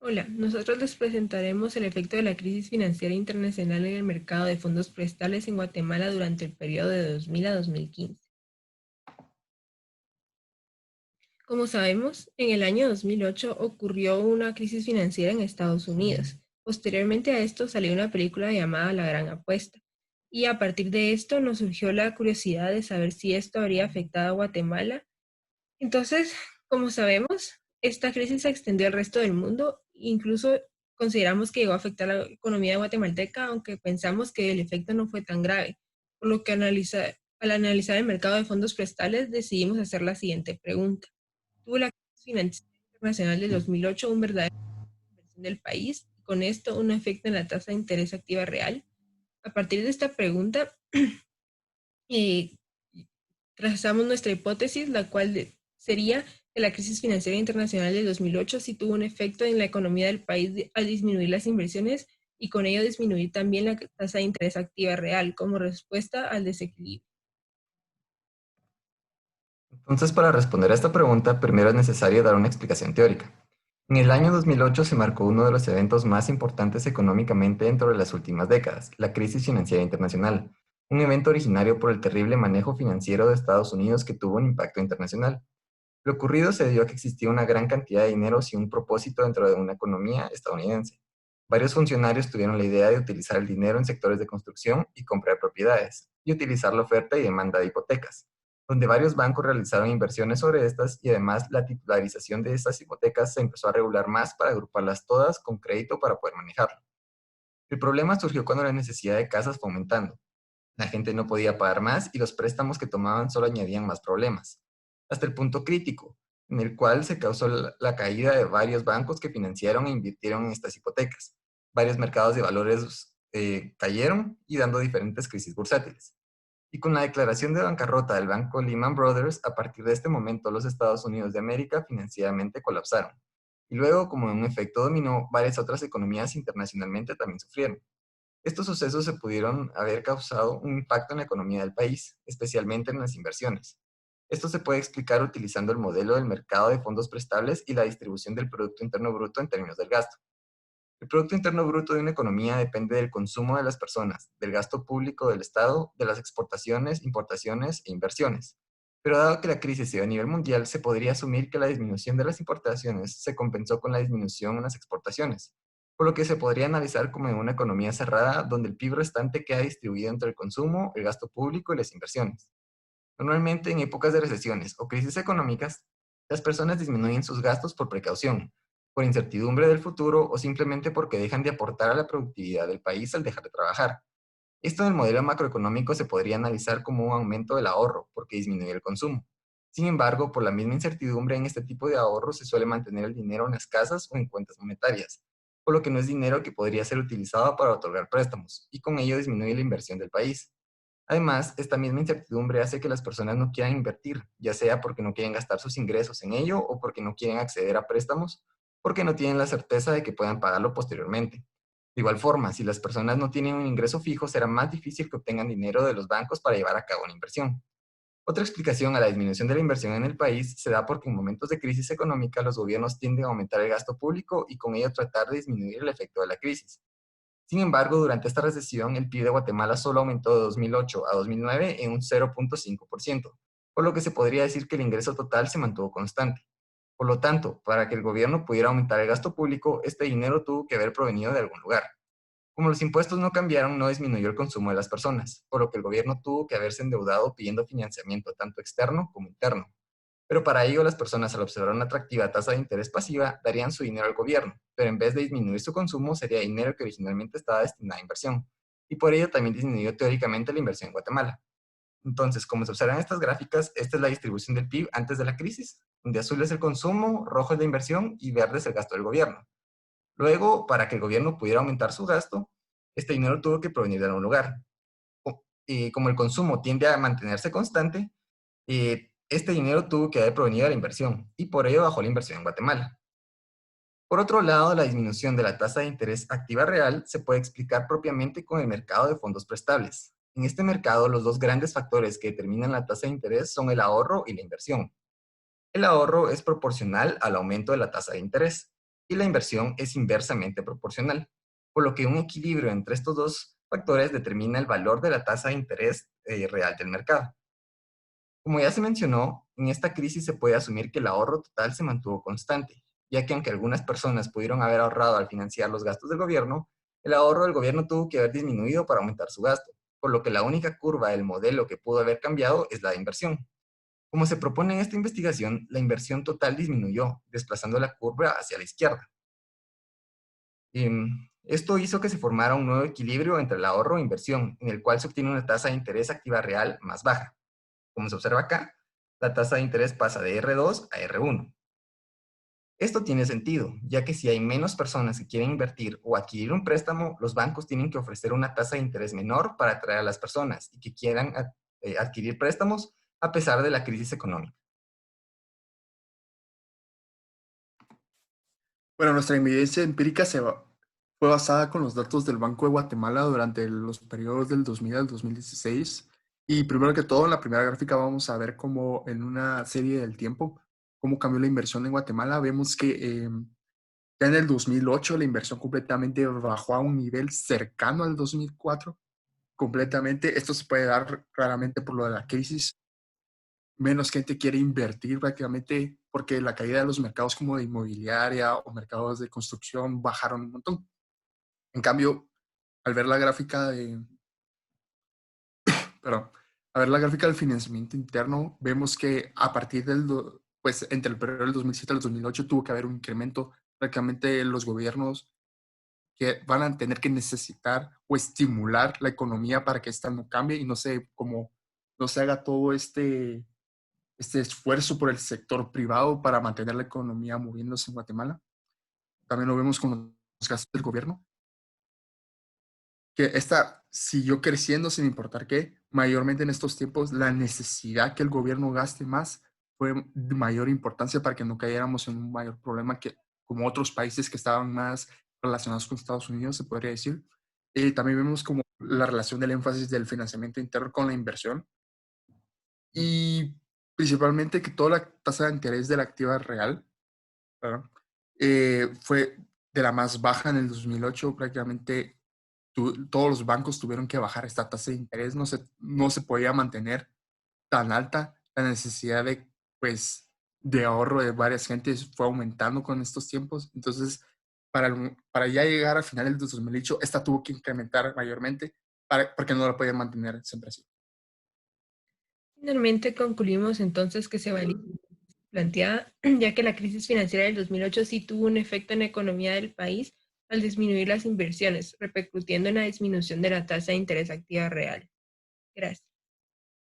Hola, nosotros les presentaremos el efecto de la crisis financiera internacional en el mercado de fondos prestales en Guatemala durante el periodo de 2000 a 2015. Como sabemos, en el año 2008 ocurrió una crisis financiera en Estados Unidos. Posteriormente a esto salió una película llamada La Gran Apuesta. Y a partir de esto nos surgió la curiosidad de saber si esto habría afectado a Guatemala. Entonces, como sabemos, esta crisis se extendió al resto del mundo, incluso consideramos que llegó a afectar la economía guatemalteca, aunque pensamos que el efecto no fue tan grave, por lo que al analizar el mercado de fondos prestales decidimos hacer la siguiente pregunta. ¿Tuvo la crisis financiera internacional del 2008 un verdadero inversión del país y con esto un efecto en la tasa de interés activa real? A partir de esta pregunta, eh, trazamos nuestra hipótesis, la cual sería que la crisis financiera internacional de 2008 sí tuvo un efecto en la economía del país al disminuir las inversiones y con ello disminuir también la tasa de interés activa real como respuesta al desequilibrio. Entonces, para responder a esta pregunta, primero es necesario dar una explicación teórica. En el año 2008 se marcó uno de los eventos más importantes económicamente dentro de las últimas décadas, la crisis financiera internacional, un evento originario por el terrible manejo financiero de Estados Unidos que tuvo un impacto internacional. Lo ocurrido se debió a que existía una gran cantidad de dinero sin un propósito dentro de una economía estadounidense. Varios funcionarios tuvieron la idea de utilizar el dinero en sectores de construcción y compra de propiedades, y utilizar la oferta y demanda de hipotecas, donde varios bancos realizaron inversiones sobre estas y además la titularización de estas hipotecas se empezó a regular más para agruparlas todas con crédito para poder manejarlo. El problema surgió cuando la necesidad de casas fue aumentando. La gente no podía pagar más y los préstamos que tomaban solo añadían más problemas, hasta el punto crítico, en el cual se causó la caída de varios bancos que financiaron e invirtieron en estas hipotecas. Varios mercados de valores cayeron y dando diferentes crisis bursátiles. Y con la declaración de bancarrota del banco Lehman Brothers, a partir de este momento los Estados Unidos de América financieramente colapsaron. Y luego, como un efecto dominó, varias otras economías internacionalmente también sufrieron. Estos sucesos se pudieron haber causado un impacto en la economía del país, especialmente en las inversiones. Esto se puede explicar utilizando el modelo del mercado de fondos prestables y la distribución del Producto Interno Bruto en términos del gasto. El Producto Interno Bruto de una economía depende del consumo de las personas, del gasto público del Estado, de las exportaciones, importaciones e inversiones. Pero dado que la crisis se dio a nivel mundial, se podría asumir que la disminución de las importaciones se compensó con la disminución en las exportaciones, por lo que se podría analizar como en una economía cerrada donde el PIB restante queda distribuido entre el consumo, el gasto público y las inversiones. Normalmente en épocas de recesiones o crisis económicas, las personas disminuyen sus gastos por precaución, por incertidumbre del futuro o simplemente porque dejan de aportar a la productividad del país al dejar de trabajar. Esto en el modelo macroeconómico se podría analizar como un aumento del ahorro, porque disminuye el consumo. Sin embargo, por la misma incertidumbre en este tipo de ahorro se suele mantener el dinero en las casas o en cuentas monetarias, por lo que no es dinero que podría ser utilizado para otorgar préstamos, y con ello disminuye la inversión del país. Además, esta misma incertidumbre hace que las personas no quieran invertir, ya sea porque no quieren gastar sus ingresos en ello o porque no quieren acceder a préstamos, porque no tienen la certeza de que puedan pagarlo posteriormente. De igual forma, si las personas no tienen un ingreso fijo, será más difícil que obtengan dinero de los bancos para llevar a cabo una inversión. Otra explicación a la disminución de la inversión en el país se da porque en momentos de crisis económica los gobiernos tienden a aumentar el gasto público y con ello tratar de disminuir el efecto de la crisis. Sin embargo, durante esta recesión, el PIB de Guatemala solo aumentó de 2008 a 2009 en un 0.5%, por lo que se podría decir que el ingreso total se mantuvo constante. Por lo tanto, para que el gobierno pudiera aumentar el gasto público, este dinero tuvo que haber provenido de algún lugar. Como los impuestos no cambiaron, no disminuyó el consumo de las personas, por lo que el gobierno tuvo que haberse endeudado pidiendo financiamiento tanto externo como interno. Pero para ello las personas al observar una atractiva tasa de interés pasiva darían su dinero al gobierno, pero en vez de disminuir su consumo sería dinero que originalmente estaba destinado a inversión, y por ello también disminuyó teóricamente la inversión en Guatemala. Entonces, como se observan en estas gráficas, esta es la distribución del PIB antes de la crisis, donde azul es el consumo, rojo es la inversión y verde es el gasto del gobierno. Luego, para que el gobierno pudiera aumentar su gasto, este dinero tuvo que provenir de algún lugar. Y como el consumo tiende a mantenerse constante, este dinero tuvo que haber provenido de la inversión y por ello bajó la inversión en Guatemala. Por otro lado, la disminución de la tasa de interés activa real se puede explicar propiamente con el mercado de fondos prestables. En este mercado, los dos grandes factores que determinan la tasa de interés son el ahorro y la inversión. El ahorro es proporcional al aumento de la tasa de interés. y la inversión es inversamente proporcional, por lo que un equilibrio entre estos dos factores determina el valor de la tasa de interés real del mercado. Como ya se mencionó, en esta crisis se puede asumir que el ahorro total se mantuvo constante, ya que aunque algunas personas pudieron haber ahorrado al financiar los gastos del gobierno, el ahorro del gobierno tuvo que haber disminuido para aumentar su gasto, por lo que la única curva del modelo que pudo haber cambiado es la de inversión. Como se propone en esta investigación, la inversión total disminuyó, desplazando la curva hacia la izquierda. Esto hizo que se formara un nuevo equilibrio entre el ahorro e inversión, en el cual se obtiene una tasa de interés activa real más baja. Como se observa acá, la tasa de interés pasa de R2 a R1. Esto tiene sentido, ya que si hay menos personas que quieren invertir o adquirir un préstamo, los bancos tienen que ofrecer una tasa de interés menor para atraer a las personas y que quieran adquirir préstamos a pesar de la crisis económica. Bueno, nuestra evidencia empírica fue basada con los datos del Banco de Guatemala durante los periodos del 2000 al 2016. Y primero que todo, en la primera gráfica vamos a ver cómo en una serie del tiempo, cómo cambió la inversión en Guatemala. Vemos que ya en el 2008 la inversión completamente bajó a un nivel cercano al 2004. Completamente. Esto se puede dar claramente por lo de la crisis. Menos gente quiere invertir prácticamente porque la caída de los mercados como de inmobiliaria o mercados de construcción bajaron un montón. En cambio, al ver la gráfica perdón, al ver la gráfica del financiamiento interno, vemos que a partir pues entre el periodo del 2007 al 2008 tuvo que haber un incremento. Prácticamente los gobiernos que van a tener que necesitar o estimular la economía para que esta no cambie y no se haga todo este esfuerzo por el sector privado para mantener la economía moviéndose en Guatemala. También lo vemos con los gastos del gobierno, que esta siguió creciendo sin importar qué. Mayormente en estos tiempos, la necesidad que el gobierno gaste más fue de mayor importancia para que no cayéramos en un mayor problema que como otros países que estaban más relacionados con Estados Unidos, se podría decir. También vemos como la relación del énfasis del financiamiento interno con la inversión y principalmente que toda la tasa de interés de la activa real, ¿verdad? Fue de la más baja en el 2008. Prácticamente todos los bancos tuvieron que bajar esta tasa de interés. No se podía mantener tan alta. La necesidad pues, de ahorro de varias gentes fue aumentando con estos tiempos. Entonces, para ya llegar a finales del 2008, esta tuvo que incrementar mayormente porque no la podía mantener siempre así. Finalmente concluimos entonces que se valida planteada, ya que la crisis financiera del 2008 sí tuvo un efecto en la economía del país al disminuir las inversiones, repercutiendo en la disminución de la tasa de interés activa real. Gracias.